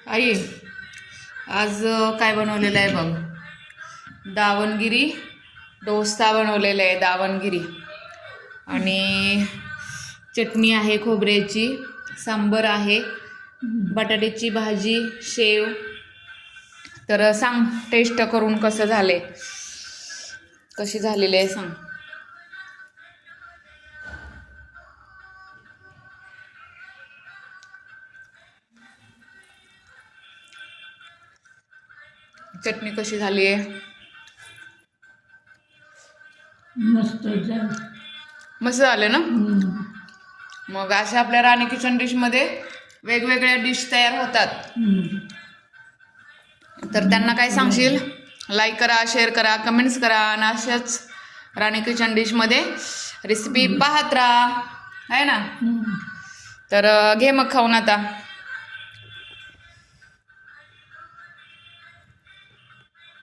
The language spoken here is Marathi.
आई आज काय बनवलेलं आहे बघ. दावणगिरी डोसा बनवलेला आहे, दावणगिरी. आणि चटणी आहे खोबऱ्याची, सांबर आहे, बटाट्याची भाजी, शेव. तर सांग टेस्ट करून कसं झाले, कशी झालेली आहे सांग. चटणी कशी झाली आहे? मस्त झाले ना. मग अशा आपल्या राणी किचन डिशमध्ये वेगवेगळ्या डिश तयार होतात. तर त्यांना काय सांगशील? लाईक करा, शेअर करा, कमेंट्स करा आणि अशाच राणी किचन डिशमध्ये रेसिपी पाहत राहा, आहे ना. तर घे मग खाऊन आता.